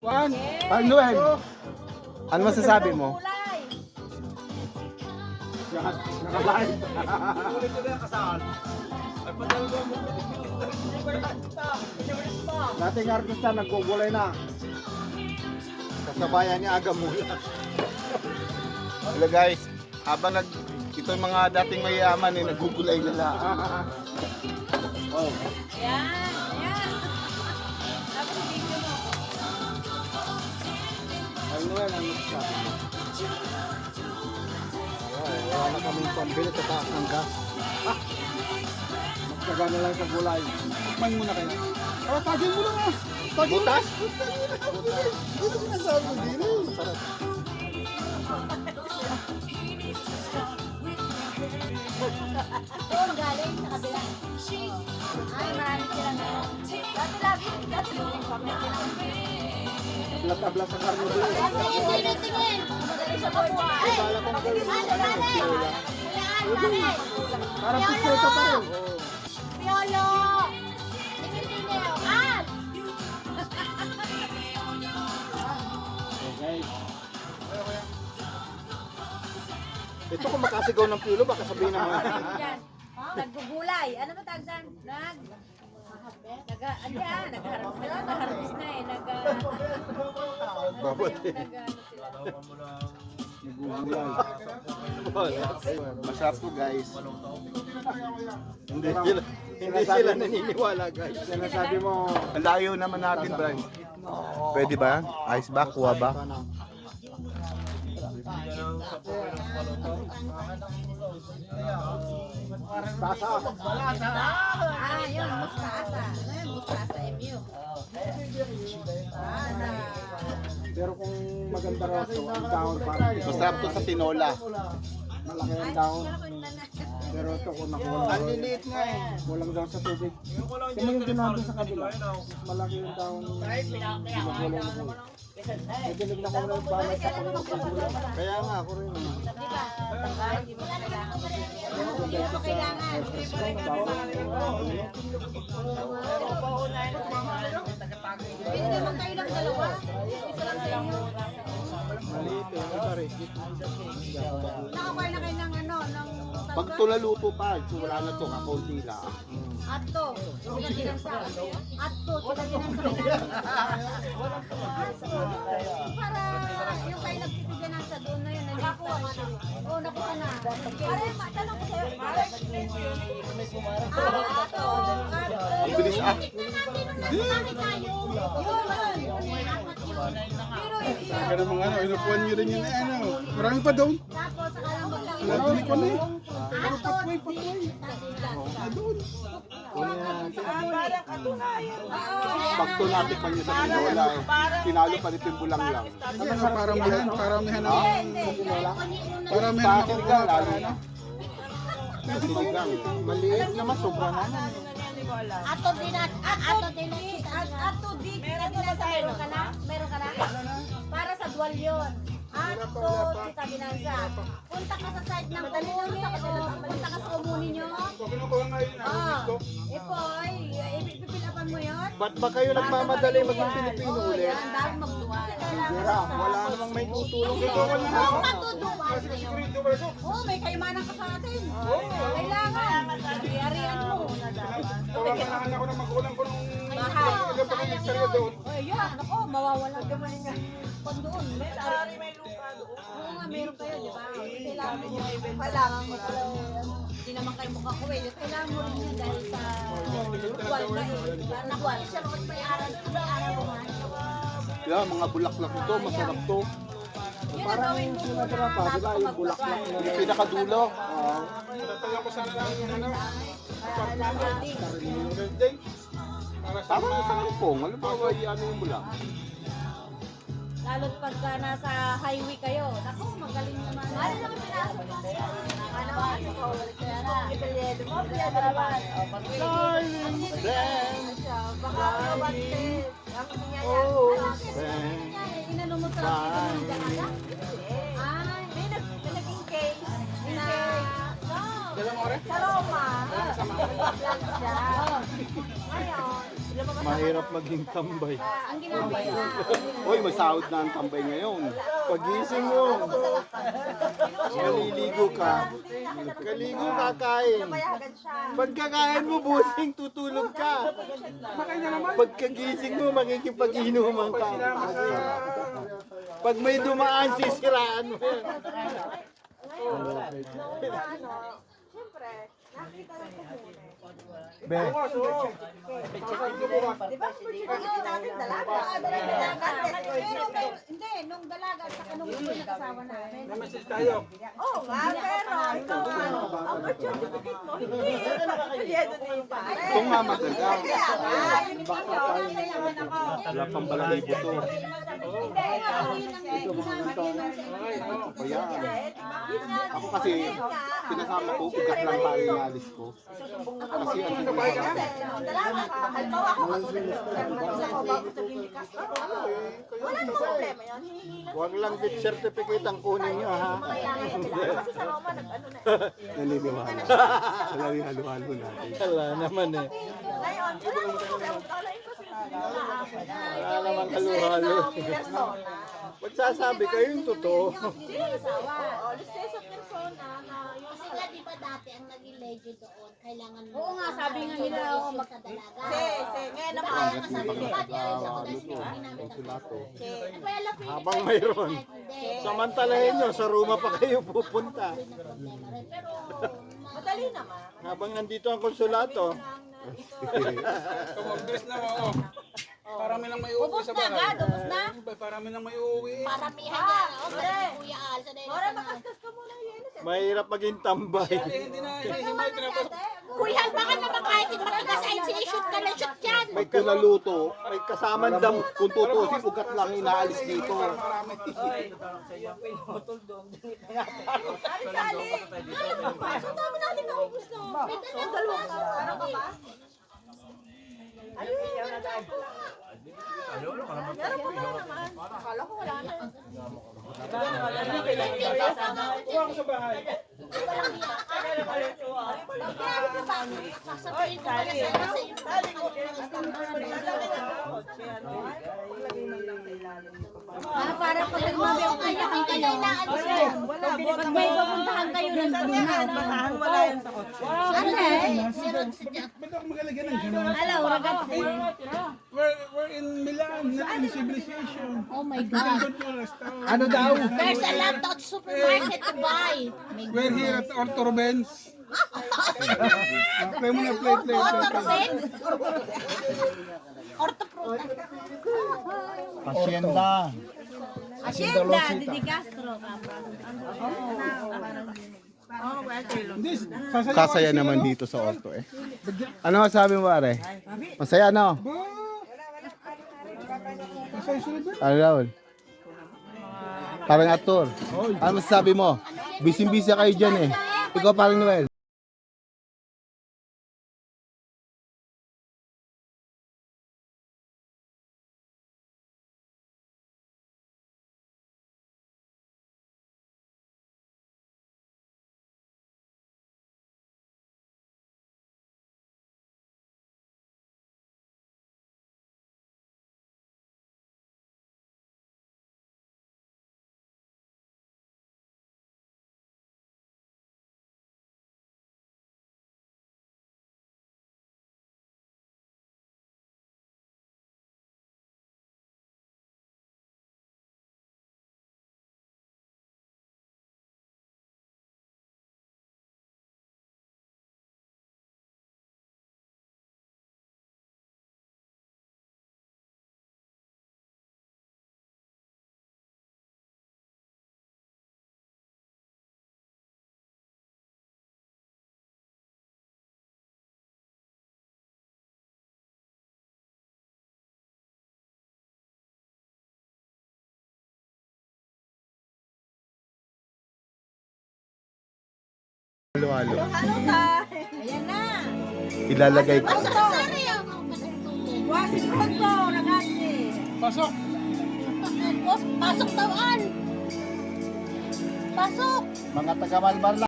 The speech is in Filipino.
One. Pag Noel, ano masasabi mo? Naka-live. Ulit ko na yung kasal. Ay, padalo mo. Dating artista nagugulay na. Kasabayan ni Aga Mula. Hello guys, habang ito yung mga dating mayayaman nagugulay nila. Oh. Yan, yan. Tapos video mo. Ay, Noel, ano siya? Wala na kaming pambili sa taas ng gas. Magsaga na lang sa gulay. Tikman mo na kayo. Oh, tagin mo lang ah. Butas? Ano sinasabi mo din eh? Masarap. Doon galing sa kabila. Ay, marami silang ano. Dati lagi, dati yung comment lang. Tabla-tabla sa karne din. Tingin. Magaling sa kabuhay. Bala kong gawin mo. Ano, galing? Galing. Parang pizza ito pa rin. Piolo! Tingin-tingin. Ah! Okay. Ito kung makasigaw ng piolo, baka sabihin ng mga. Yan. Naggugulay. Ano ba tawag dyan? Nag-harvest na eh. Babot eh. Nag-ano sila. Masarap to guys. Hindi sila naniniwala guys. Sinasabi mo, Ang layo naman natin, Brian. Pwede ba? Ice ba? Kuha ba? tasa. Ah, yun. Mustasa. Ano yun? Mustasa MU. Pero kung maganda raw ito, ang dahon parang ito. Masarap to sa tinola. Malaki ang dahon. Pero ito kung nakuha Ang liliit nga eh. kulang daw sa tubig. Kaya yung ginawa sa kabila, mas malaki yung dahon. Magulang ko. May dinig na ko rin balay sa pangulong. Kaya nga ako rin. Di ba? Hindi mo kailangan. Hindi mo kailangan. Pwede naman kayo lang dalawa. Isa lang sa inyo. Maliit eh, iba rin. Nakakuha na kayo ng ano, ng Pag ito naluto pa, so wala na to, kakunti lang. Ato, sila ginansa. Ato, sila ginansa. Para yung kayo nagtitiganan sa doon na yun, nakuha ka na. Oo, nakuha na. Pare, tanong ko sa'yo. Ato. Ang bilis ah. Natin tayo. Yun. Pero Saka namang ano, inupuan nyo rin yun eh, ano. Marami pa doon. tapos akala mo lang Nadinig ko na eh. Ato, di. Doon. Pag ito natin pa niya sa tinola eh. Tinalo pa ni Timbulang lang. Ano sa paramihan? Paramihan ng paramihan Sa ng sinigang, makukuha lalo para na. ano. Sa sinigang. Maliit naman, sobra naman. Ato din ato din ato din meron ka na para sa dual yun ato si Kabinanza punta ka sa site ng Comuni punta ka sa Comuni nyo Kinukuha ngayon ipoy ipipilapan mo yun Ba't ba kayo nagmamadali maging Pilipino ulit? yan dahil magdual Tira, wala namang may tutulong dito. kung matudual oh may kaymanan ka sa atin kailangan ari-arian mo Tawagan ako ng magulang ko nung mahal istorya doon. oh yan ako mawawala ka man nga kung doon may lupa doon oo nga meron kayo di ba kailangan mo kailangan mo hindi naman kayo mukhang kuwi kailangan mo rin yan dahil sa dual ka eh nakuha siya mga may-aral mo nga Yeah, mga bulaklak ito, masarap to. yun ang gawin mo muna pa, di ba, yung bulaklak na Yung pinakadulo. Tataya ko sana lang yung ano. birthday Para sa Tama sa kampong, ano ba ba ano yung bulak? lalo't pagka nasa highway kayo naku magaling naman ano naman pinasok mo ano ba kaya na ipilyedo mo piyado naman baka mabatis ang nangyayari inano mo sa ay may naging case na sa Roma siya ngayon lumabas Mahirap maging tambay. Ang ginagawa nila. Hoy, masahod na ang tambay ngayon. Pagising mo, maliligo ka. Kaligo ka, kain. Pagkakain mo, busing, tutulog ka. Pagkagising mo, makikipag-inuman ka. Pag may dumaan, sisiraan mo yan. Siyempre, nakita lang ko muna. Be, Natin dalaga. Hindi, nung dalaga at saka nung ito nakasawa namin. Oo nga, pero ikaw ano, ang birth certificate mo, hindi. Pilihan na yung pare. ito nga maganda. Kaya nga, yung Wala pang balahibo to. Kaya, ako kasi, sinasama ko, ugat lang tayo yung alis ko. Kasi ang dalaga ka. Halimbawa ako kasunod. Ako bago sabihin ni Castro. Wala namang problema yun. Hihingi lang. Huwag lang gift certificate ang kunin nyo, ha? Kaya nga sila. Kasi sa Roma, nag-ano na. Naliliwala. Wala rin halo-halo natin. Wala naman eh. Ngayon, wala naman problema. Online ko sila. Wala naman halo-halo. Persona. Magsasabi kayo yung totoo. Sino yung asawa? Oo, listes of persona na yung Kasi nga di ba dati ang naging legend doon, kailangan mo. Oo nga, sabi nga nila, ako magkadalaga. Ngayon naman. Kaya nga sabi ko, pati yung sa kudas niyo, ginamit ang Habang mayroon. Samantalahin nyo, sa Roma pa kayo pupunta. Pero, Madali naman. Habang nandito ang konsulato. Mabilis na ako. Parami lang may uuwi Ubus sa na bahay. agad, ubus na. Parami lang may uuwi. paramihan na. O, Kuya Al, sa dahil Ora, makaskas ka muna yun. Mahirap maging tambay. Hindi na hinihimay. Pinapasok. Kuya Al, baka naman kahit yung matigas ay shoot ka na shoot yan. May kinaluto, may kasamang dam. Kung tutusin, ugat lang inaalis dito. Sali. Ang dami natin naubos na. So, dalawa ka. Ano ka ba? Ayun, meron na ako. Meron po na naman. Akala ko wala na. Kuha ko sa bahay. Sasabihin ko pala sa iyo. Para pag nagmabiyak kayo, kayo. Pag may pupuntahan kayo ng Brunei. Wala yan sa kotse. Ano eh? Ba't ako magalagyan ng gano'n? Alaw, ragat. We're in Milan, not in civilization. Oh my God. Go to a restaurant. Ano daw? There's a lot of supermarket to buy. We're here at Arthur Benz. Play mo na, play. Hacienda. Hacienda, Didi Castro. Hindi, Kasaya naman dito sa Orto eh. Ano masabi mo, pare? Masaya, no? Ano Raul? Parang actor. Ano masasabi mo? Busy-busy kayo dyan eh. Ikaw parang Noel. Halo-halo. Ano tayo? Ayan na. Ilalagay ko. Sorry ang kasatuloy. Wasin pronto, ragazzi. pasok. Pasok daw an. Pasok. Mga taga Malbar